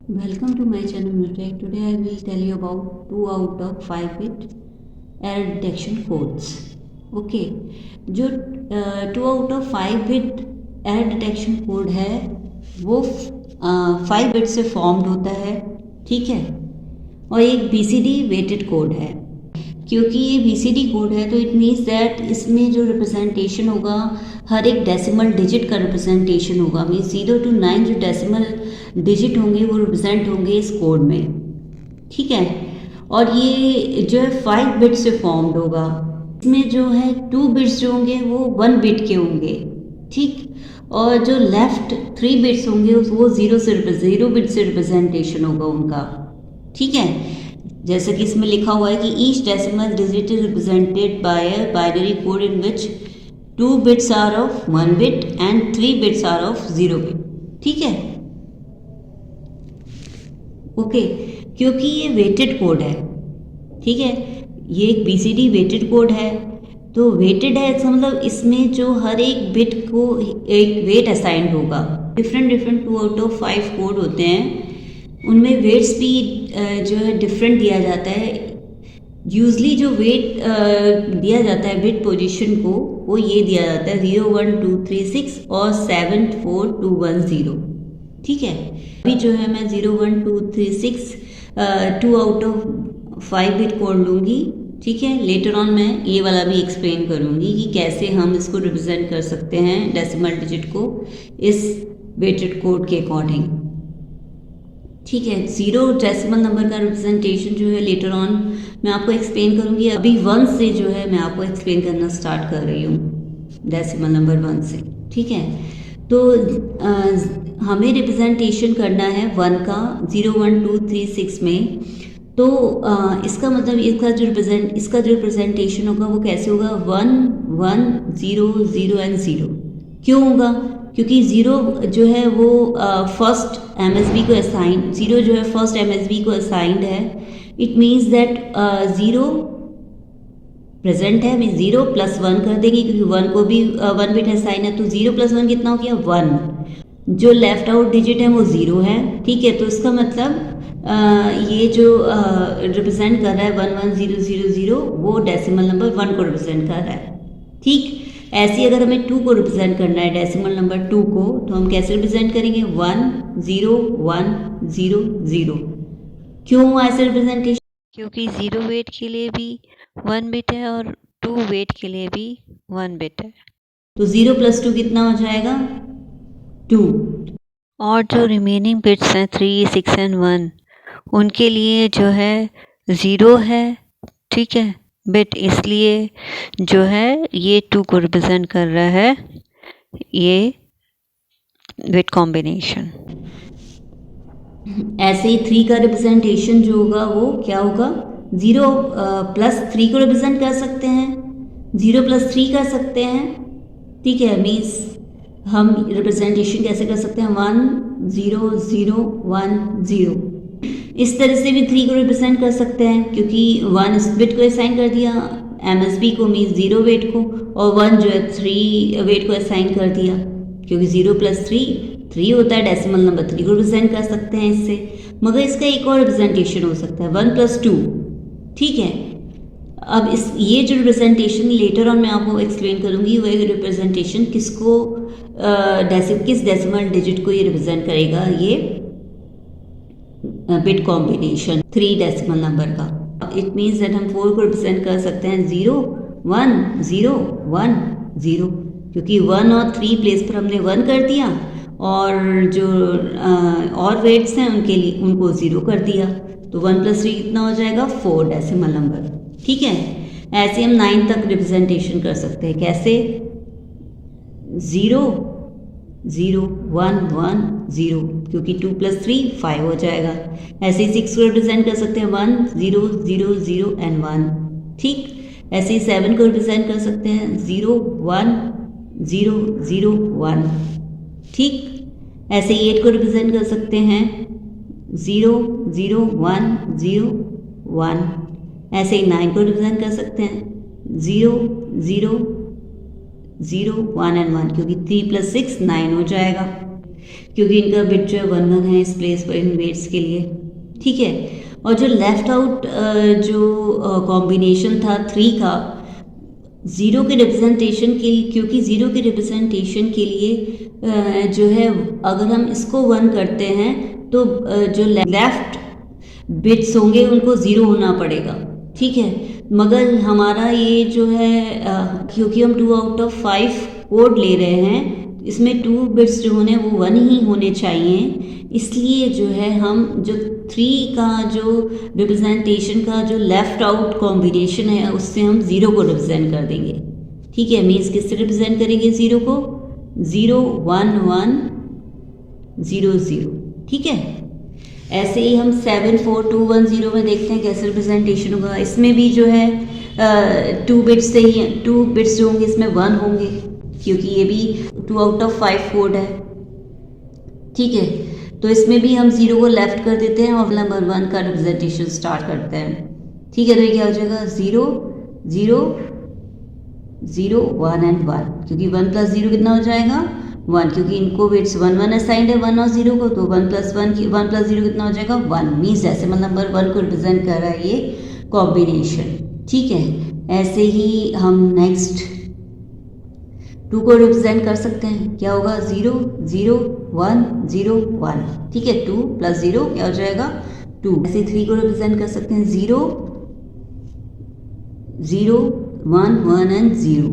Welcome to my channel Nutec. Today I will tell you about 2 out of 5 bit error detection codes. Okay जो 2 out of 5 bit error detection code है वो 5 bit से formed होता है, ठीक है। और एक BCD वेटेड कोड है। क्योंकि ये BCD कोड है तो इट मीन्स दैट इसमें जो रिप्रेजेंटेशन होगा हर एक डेसिमल डिजिट का रिप्रेजेंटेशन होगा। मीन्स 0 to 9 जो डेसिमल डिजिट होंगे वो रिप्रेजेंट होंगे इस कोड में, ठीक है। और ये जो है 5 बिट से फॉर्म्ड होगा। इसमें जो है 2 बिट्स जो होंगे वो 1 बिट के होंगे, ठीक। और जो लेफ्ट 3 बिट्स होंगे वो 0 बिट से रिप्रेजेंटेशन होगा उनका, ठीक है। जैसे कि इसमें लिखा हुआ है कि each decimal digit is represented by a binary code in which 2 bits are of 1 bit and 3 bits are of 0 bit, ठीक है। ओके क्योंकि ये वेटेड कोड है, ठीक है। ये एक BCD वेटेड कोड है। तो वेटेड है इसका मतलब इसमें जो हर एक बिट को एक वेट असाइंड होगा। डिफरेंट 2 आउट ऑफ 5 कोड होते हैं, उनमें वेट्स भी जो है डिफरेंट दिया जाता है। यूजली जो वेट दिया जाता है बिट पोजीशन को वो ये दिया जाता है 0 1 2 3 6 और 7 4 2 1 0, ठीक है। अभी जो है मैं 0 1 2 3 6 2 आउट ऑफ 5 बिट कोड लूँगी, ठीक है। लेटर ऑन मैं ये वाला भी एक्सप्लेन करूँगी कि कैसे हम इसको रिप्रेजेंट कर सकते हैं डेसिमल डिजिट को इस वेटेड कोड के अकॉर्डिंग, ठीक है। 0 डेसिमल नंबर का रिप्रेजेंटेशन जो है लेटर ऑन मैं आपको एक्सप्लेन करूँगी। अभी 1 से जो है मैं आपको एक्सप्लेन करना स्टार्ट कर रही हूँ, डेसिमल नंबर 1 से, ठीक है। तो हमें रिप्रेजेंटेशन करना है 1 का 0 1 2 3 6 में। तो इसका मतलब इसका जो रिप्रेजेंटेशन होगा वो कैसे होगा 1 1 0 0 एंड 0। क्यों होगा? क्योंकि 0 जो है वो फर्स्ट MSB को असाइन 0 जो है फर्स्ट MSB को असाइंड है। इट मीन्स दैट 0 प्रेजेंट है, मीन 0 + 1 कर देंगे क्योंकि 1 को भी 1 बिट असाइन है। तो 0 + 1 कितना हो गया 1। जो लेफ्ट आउट डिजिट है वो 0 है, ठीक है। तो इसका मतलब ये जो रिप्रेजेंट कर रहा है 1 1 0 0 0 वो डेसिमल नंबर 1 को रिप्रेजेंट कर रहा है, ठीक। ऐसे अगर हमें 2 को रिप्रेजेंट करना है डेसिमल नंबर 2 को तो हम कैसे रिप्रेजेंट करेंगे 1 0 1 0 0। क्यों हुआ ऐसे रिप्रेजेंटेशन? क्योंकि 0 वेट के लिए भी 1 बिट है और 2 वेट के लिए भी 1 बिट है। तो 0 + 2 कितना हो जाएगा 2। और जो रिमेनिंग बिट्स हैं 3 6 एंड 1 उनके लिए जो है 0 है, ठीक है बिट, इसलिए जो है ये 2 को रिप्रेजेंट कर रहा है ये बिट कॉम्बिनेशन। ऐसे ही 3 का रिप्रेजेंटेशन जो होगा वो क्या होगा 0 + 3 को रिप्रेजेंट कर सकते हैं, 0 + 3 कर सकते हैं, ठीक है। मीन्स हम रिप्रेजेंटेशन कैसे कर सकते हैं 1 0 0 1 0। इस तरह से भी 3 को रिप्रेजेंट कर सकते हैं क्योंकि 1 इस बिट को असाइन कर दिया MSB को, मीन्स 0 वेट को, और 1 जो है 3 वेट को असाइन कर दिया क्योंकि 0 + 3 होता है डेसिमल नंबर 3 को रिप्रेजेंट कर सकते हैं इससे। मगर इसका एक और रिप्रेजेंटेशन हो सकता है 1 + 2, ठीक है। अब ये जो रिप्रेजेंटेशन लेटर ऑन मैं आपको एक्सप्लेन करूंगी वो एक रिप्रेजेंटेशन किसको किस डेसिमल डिजिट को ये रिप्रेजेंट करेगा, ये बिट कॉम्बिनेशन 3 डेसिमल नंबर का। इट मीन्स दैट हम 4 को रिप्रेजेंट कर सकते हैं 0 1 0 1 0 क्योंकि 1 और 3 प्लेस पर हमने 1 कर दिया और जो और वेट्स हैं उनके लिए उनको 0 कर दिया। तो 1 + 3 कितना हो जाएगा 4 डेसिमल नंबर, ठीक है। ऐसे हम 9 तक रिप्रेजेंटेशन कर सकते हैं। कैसे 0 0 1 1 0 क्योंकि 2 + 3 5 हो जाएगा। ऐसे ही 6 को रिप्रेजेंट कर सकते हैं 1 0 0 0 एंड 1, ठीक। ऐसे ही 7 को रिप्रेजेंट कर सकते हैं 0 1 0 0 1, ठीक। ऐसे ही 8 को रिप्रेजेंट कर सकते हैं 0 0 1 0 1। ऐसे ही 9 को रिप्रेजेंट कर सकते हैं 0 0 0 1 एंड 1 क्योंकि 3 + 6 9 हो जाएगा। क्योंकि इनका बिट जो है 1 1 है इस प्लेस पर इन वेट्स के लिए, ठीक है। और जो लेफ्ट आउट जो कॉम्बिनेशन था 3 का, ज़ीरो के रिप्रेजेंटेशन के लिए, क्योंकि ज़ीरो के रिप्रेजेंटेशन के लिए जो है अगर हम इसको 1 करते हैं तो जो लेफ्ट बिट्स होंगे उनको 0 होना पड़ेगा, ठीक है। मगर हमारा ये जो है क्योंकि हम 2 आउट ऑफ 5 कोड ले रहे हैं, इसमें 2 बिट्स जो होने वो 1 ही होने चाहिए, इसलिए जो है हम जो 3 का जो रिप्रेजेंटेशन का जो लेफ्ट आउट कॉम्बिनेशन है उससे हम 0 को रिप्रेजेंट कर देंगे, ठीक है। मीन्स किससे रिप्रेजेंट करेंगे 0 को? 0 1 1 0 0, ठीक है। ऐसे ही हम 7 4 2 1 0 में देखते हैं कैसे रिप्रेजेंटेशन होगा। इसमें भी जो है 2 बिट्स से ही 2 बिट्स जो होंगे इसमें 1 होंगे, क्योंकि ये भी 2 आउट ऑफ 5 कोड है, ठीक है। तो इसमें भी हम 0 को लेफ्ट कर देते हैं और नंबर 1 का रिप्रेजेंटेशन स्टार्ट करते हैं, ठीक है। तो ये क्या हो जाएगा 0 0 0 1 एंड 1, क्योंकि 1 प्लस 0 कितना हो जाएगा 1, क्योंकि इनको वेट्स 1 1 असाइंड है 1 और 0 को, तो 1 प्लस 0 कितना हो जाएगा 1। मीन्स डेसिमल नंबर 1 को रिप्रेजेंट कर रहा है ये कॉम्बिनेशन, ठीक है। ऐसे ही हम नेक्स्ट 2 को रिप्रेजेंट कर सकते हैं, क्या होगा 0 0 1 0 1, ठीक है। 2 प्लस 0 क्या हो जाएगा 2। ऐसे 3 को रिप्रेजेंट कर सकते हैं 0 0 1 1 एंड 0।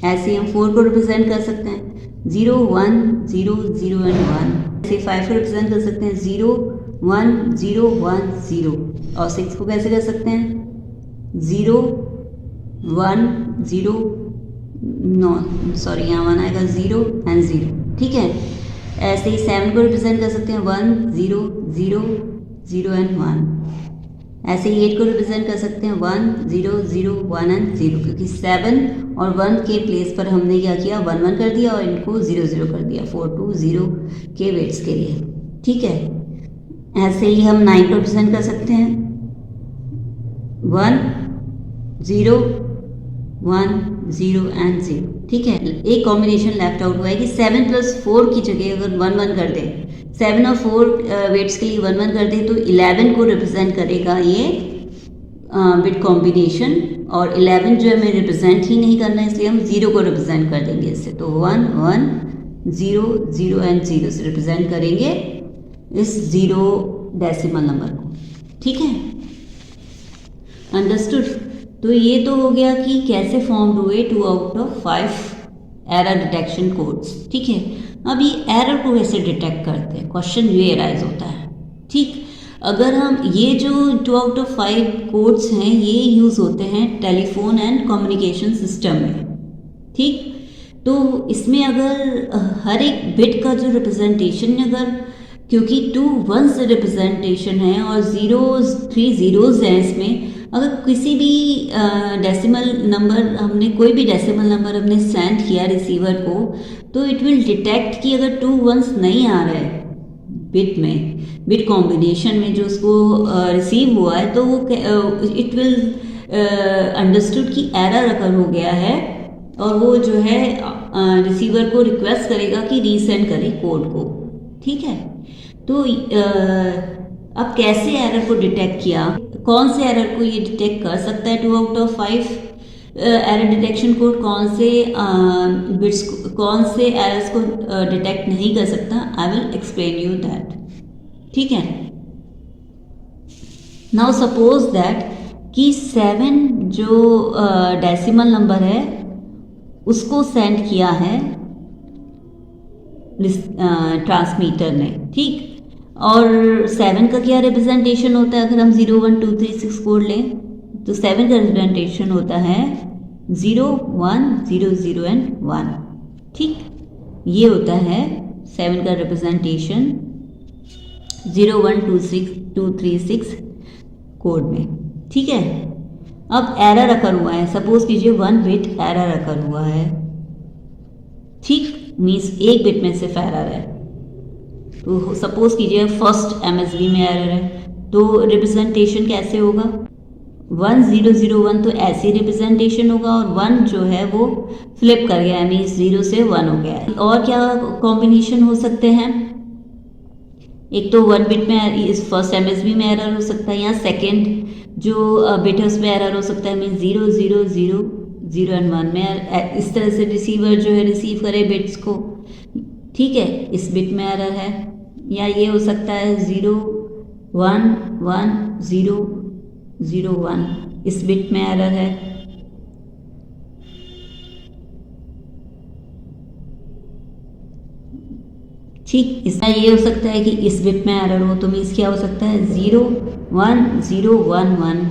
ऐसे हम 4 को रिप्रेजेंट कर सकते हैं 0 1 0 0 एंड 1। ऐसे 5 को रिप्रेजेंट कर सकते हैं 0 1 0 1 0। और 6 को कैसे कर सकते हैं 0 1 0 यहाँ 1 आएगा 0 एंड 0, ठीक है। ऐसे ही 7 को रिप्रेजेंट कर सकते हैं 1 0 0 0 एंड 1। ऐसे ही 8 को रिप्रेजेंट कर सकते हैं 1 0 0 1 एंड 0, क्योंकि 7 और 1 के प्लेस पर हमने क्या किया 1 1 कर दिया और इनको 0 0 कर दिया 4 2 0 के वेट्स के लिए, ठीक है। ऐसे ही हम 9 को रिप्रेजेंट कर सकते हैं 1 0 1 0 एंड 0, ठीक है। एक कॉम्बिनेशन लेफ्ट आउट हुआ है कि 7 प्लस 4 की जगह अगर 1 1 कर दे, 7 और 4 वेट्स के लिए 1 1 कर दे तो 11 को रिप्रेजेंट करेगा ये बिट कॉम्बिनेशन, और 11 जो है हमें रिप्रेजेंट ही नहीं करना है, इसलिए हम 0 को रिप्रेजेंट कर देंगे इससे। तो 1 1 0 0 एंड 0 से रिप्रेजेंट करेंगे इस 0 डेसिमल नंबर को, ठीक है। अंडरस्टूड। तो ये तो हो गया कि कैसे फॉर्म हुए 2 out of 5 error detection codes, ठीक है। अब ये एरर को कैसे डिटेक्ट करते हैं, क्वेश्चन ये अराइज होता है, ठीक। अगर हम ये जो 2 आउट ऑफ 5 कोड्स हैं ये यूज़ होते हैं टेलीफोन एंड कम्युनिकेशन सिस्टम में, ठीक। तो इसमें अगर हर एक बिट का जो रिप्रेजेंटेशन अगर, क्योंकि 2 1 से रिप्रेजेंटेशन है और 3 zeros हैं इसमें, अगर किसी भी डेसिमल नंबर हमने कोई भी डेसिमल नंबर हमने सेंड किया रिसीवर को, तो इट विल डिटेक्ट कि अगर 2 1s नहीं आ रहा है बिट में, बिट कॉम्बिनेशन में जो उसको रिसीव हुआ है, तो वो इट विल अंडरस्टूड कि एरर अकर हो गया है, और वो जो है रिसीवर को रिक्वेस्ट करेगा कि रीसेंड करे कोड को, ठीक है। तो अब कैसे एरर को डिटेक्ट किया, कौन से एरर को ये डिटेक्ट कर सकता है 2 out of 5 error detection code, कौन से बिट्स, कौन से एरर्स को डिटेक्ट नहीं कर सकता, I will explain you that, ठीक है। नाउ सपोज दैट कि 7 जो डेसिमल नंबर है उसको सेंड किया है ट्रांसमीटर ने, ठीक। और 7 का क्या रिप्रेजेंटेशन होता है, अगर हम 0 1 2 3 6 कोड लें तो 7 का रिप्रेजेंटेशन होता है 0 1 0 0 एंड 1, ठीक। ये होता है 7 का रिप्रेजेंटेशन 0 1 2 3 6 कोड में, ठीक है। अब एरर अकर हुआ है, सपोज कीजिए 1 बिट एरर अकर हुआ है, ठीक। मीन्स एक बिट में सिर्फ एरर है, तो सपोज कीजिए फर्स्ट MSB में एरर है, तो रिप्रेजेंटेशन कैसे होगा 1 0 0 1, तो ऐसे रिप्रेजेंटेशन होगा, और 1 जो है वो फ्लिप कर गया है, मीन्स 0 से 1 हो गया है। और क्या कॉम्बिनेशन हो सकते हैं, एक तो 1 बिट में इस फर्स्ट MSB में एरर हो सकता है, या सेकेंड जो बिट है उसमें एरर हो सकता है, मीन 0 0 0 0 एंड 1 में इस तरह से रिसीवर जो है रिसीव करे बिट्स को, ठीक है, इस बिट में एरर है। या ये हो सकता है 0 1 1 0 0 1, इस बिट में एरर है। ठीक, इसमें ये हो सकता है कि इस बिट में एरर हो, तो मीन्स क्या हो सकता है 0 1 0 1 1,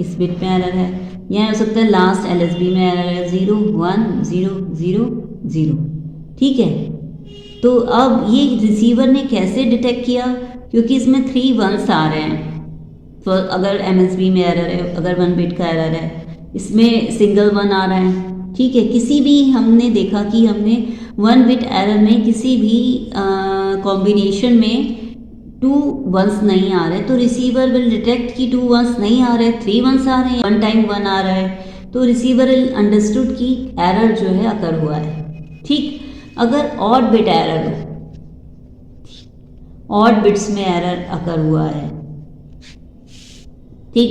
इस बिट में एरर है। यह हो सकता है लास्ट LSB में एरर है 0 1 0 0 0, ठीक है। तो अब ये रिसीवर ने कैसे डिटेक्ट किया, क्योंकि इसमें 3 1s आ रहे हैं, तो अगर MSB में एरर है, अगर 1 बिट का एरर है, इसमें सिंगल 1 आ रहा है, ठीक है। किसी भी हमने देखा कि हमने 1 बिट एरर में किसी भी कॉम्बिनेशन में 2 1s नहीं आ रहे, तो रिसीवर विल डिटेक्ट कि 2 1s नहीं आ रहे, 3 1s आ रहे हैं, 1 टाइम 1 आ रहा है, तो रिसीवर विल अंडरस्टूड कि एरर जो है अकर हुआ है, ठीक। अगर ऑड बिट एरर हो, ऑड बिट्स में एरर अकर हुआ है, ठीक,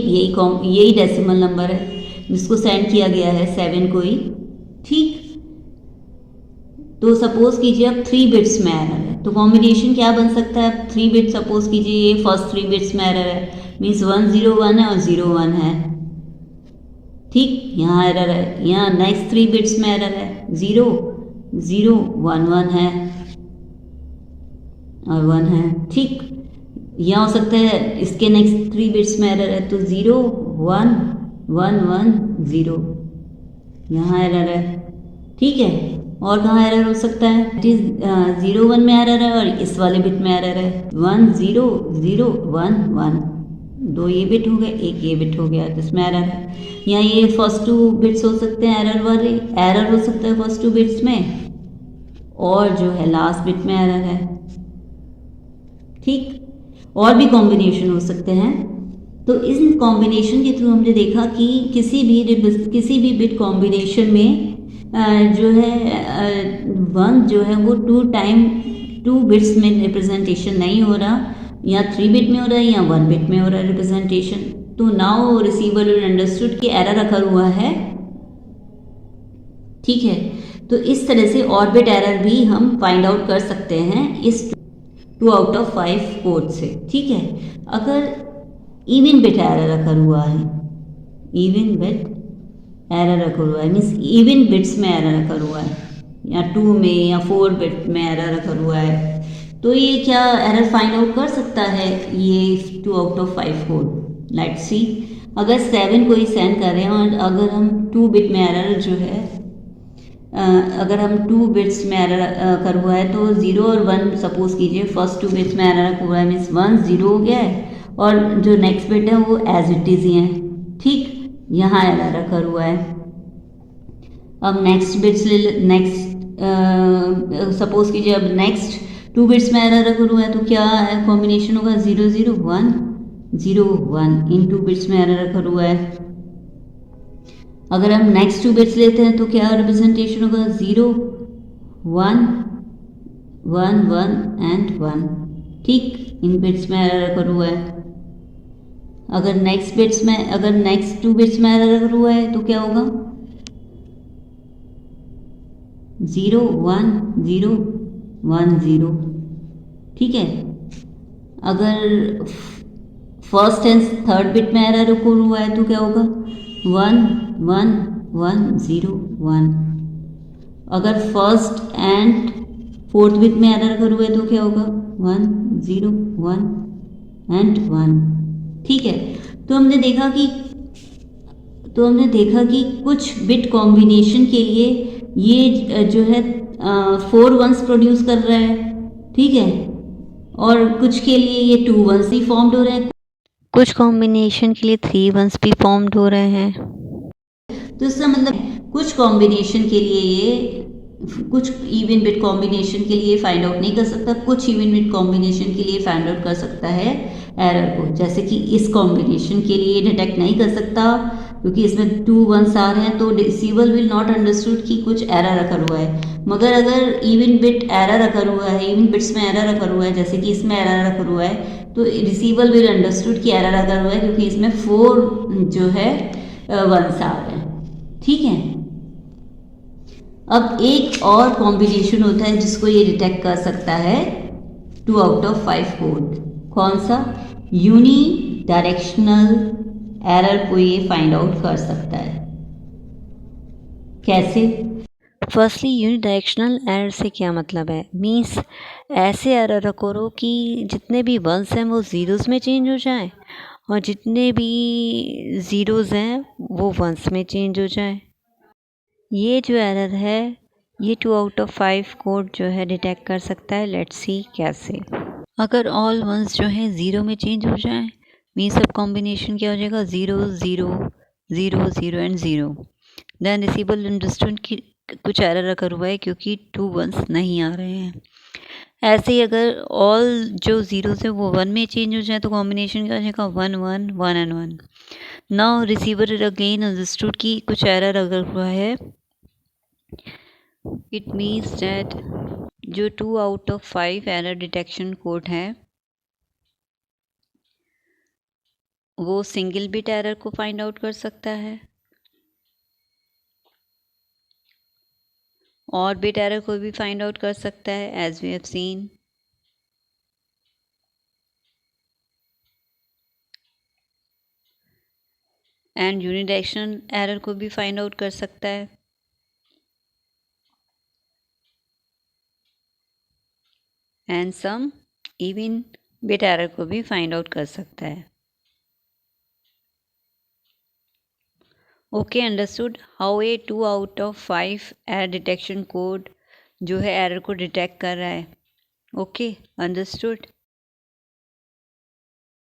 यही डेसिमल नंबर है जिसको सेंड किया गया है 7 को ही, ठीक। तो सपोज कीजिए अब 3 बिट्स में एरर है, तो कॉम्बिनेशन क्या बन सकता है, 3 बिट सपोज कीजिए ये फर्स्ट 3 बिट्स में एरर है, मीन्स 1 0 1 है और 0 1 है, ठीक, यहाँ एरर है। यहाँ नेक्स्ट 3 बिट्स में एरर है, 0 0 1 1 है और 1 है, ठीक। यहाँ हो सकता है इसके नेक्स्ट 3 बिट्स में एरर है, तो 0 1 1 1 0, यहाँ एरर है, ठीक है। और कहाँ एरर हो सकता है, इट इज 0 1 में एरर है और इस वाले बिट में एरर है, 1 0 0 1 1, 2 ये बिट हो गए, एक ये बिट हो गया, जिसमें एरर है। यहाँ ये फर्स्ट 2 बिट्स हो सकते हैं एरर वाले, एरर हो सकता है फर्स्ट 2 बिट्स में, और जो है लास्ट बिट में एरर है, ठीक। और भी कॉम्बिनेशन हो सकते हैं। तो इस कॉम्बिनेशन के थ्रू हमने देखा कि किसी भी बिट कॉम्बिनेशन में जो है 1 जो है वो 2 बिट्स में रिप्रेजेंटेशन नहीं हो रहा, या 3 बिट में हो रहा है या 1 बिट में हो रहा है रिप्रेजेंटेशन। तो नाउ रिसीवर विल अंडरस्टूड कि एरर अकर हुआ है, ठीक है। तो इस तरह से ऑड बिट एरर भी हम फाइंड आउट कर सकते हैं इस 2 आउट ऑफ 5 कोड से, ठीक है। अगर इवन बिट एरर अकर हुआ है, इवन बिट एरर अकर हुआ है, मीन्स इवन बिट्स में एरर अकर हुआ है, या 2 में या 4 बिट में एरर अकर हुआ है, तो ये क्या एरर फाइंड आउट कर सकता है, ये 2 out of 5 code. Let's see, अगर 7 को ही सेंड करें और अगर हम 2 बिट में एरर जो है अगर हम 2 बिट्स में एरर कर हुआ है, तो 0 और 1 सपोज कीजिए फर्स्ट 2 बिट्स में एरर हुआ है, मीन्स 1 0 हो गया है और जो नेक्स्ट बिट है वो एज इट इज ही है, ठीक, यहाँ एरर अकर हुआ है। अब नेक्स्ट बिट्स सपोज कीजिए अब नेक्स्ट 2 बिट्स में एरर अकर हुआ है, तो क्या कॉम्बिनेशन होगा 0 0 1 0 1, इन 2 बिट्स में एरर अकर हुआ है। अगर हम नेक्स्ट 2 बिट्स लेते हैं तो क्या रिप्रेजेंटेशन होगा 0 1 1 1 एंड 1, ठीक, इन बिट्स में एरर अकर हुआ है। अगर नेक्स्ट 2 बिट्स में एरर अकर हुआ है तो क्या होगा 0 1 0 1 0, ठीक है। अगर फर्स्ट एंड थर्ड बिट में एरर अकर हुआ है तो क्या होगा 1 1 1 0 1। अगर फर्स्ट एंड फोर्थ बिट में एरर अकर हुआ है तो क्या होगा 1 0 1 एंड 1, ठीक है। तो हमने देखा कि कुछ बिट कॉम्बिनेशन के लिए ये जो है 4 1s प्रोड्यूस कर रहा है, ठीक है, और कुछ के लिए ये 2 1s ही फॉर्म्ड हो रहे हैं, कुछ कॉम्बिनेशन के लिए 3 1s भी फॉर्म्ड हो रहे हैं। तो इसका मतलब कुछ कॉम्बिनेशन के लिए ये कुछ इवन बिट कॉम्बिनेशन के लिए फाइंड आउट नहीं कर सकता, कुछ इवन बिट कॉम्बिनेशन के लिए फाइंड आउट कर सकता है एरर को, जैसे कि इस कॉम्बिनेशन के लिए डिटेक्ट नहीं कर सकता क्योंकि इसमें 2 1s आ रहे हैं तो रिसीवर विल नॉट अंडरस्टूड कि कुछ एरर अकर हुआ है। मगर अगर इवन बिट एरर अकर हुआ है, इवन बिट्स में एरर अकर हुआ है, जैसे कि इसमें एरर अकर हुआ है, तो रिसीवर विल अंडरस्टूड कि एरर अकर हुआ है क्योंकि इसमें 4 जो है 1s आ रहे हैं। ठीक है। अब एक और कॉम्बिनेशन होता है जिसको ये डिटेक्ट कर सकता है 2 आउट ऑफ 5 कोड। कौन सा? यूनी डायरेक्शनल एरर को ये फाइंड आउट कर सकता है। कैसे? फर्स्टली यूनिडायरेक्शनल एरर से क्या मतलब है? मीन्स ऐसे एरर करो कि जितने भी वंस हैं वो ज़ीरोज़ में चेंज हो जाएं और जितने भी ज़ीरोज़ हैं वो वंस में चेंज हो जाएं। ये जो एरर है ये 2 आउट ऑफ 5 कोड जो है डिटेक्ट कर सकता है। लेट्स सी कैसे। अगर ऑल वंस जो है ज़ीरो में चेंज हो जाएं मीन्स अब कॉम्बिनेशन क्या हो जाएगा? 0 0 0 0 एंड 0। देन रिसीवर अंडरस्टूड कि कुछ एरर अकर हुआ है क्योंकि 2 1s नहीं आ रहे हैं। ऐसे ही अगर ऑल जो ज़ीरोज़ है वो 1 में चेंज हो जाए तो कॉम्बिनेशन क्या हो जाएगा? 1 1 1 and 1। Now receiver again understood कि कुछ एरर अगर हुआ है। इट मीन्स दैट जो 2 out of 5 error detection code है वो सिंगल बिट एरर को फाइंड आउट कर सकता है और बिट एरर को भी फाइंड आउट कर सकता है as we have seen. And unidirectional error को भी फाइंड आउट कर सकता है। And sum even bit error को भी फाइंड आउट कर सकता है। Okay, understood how a 2 out of 5 error detection code जो है एरर को डिटेक्ट कर रहा है। Okay, understood.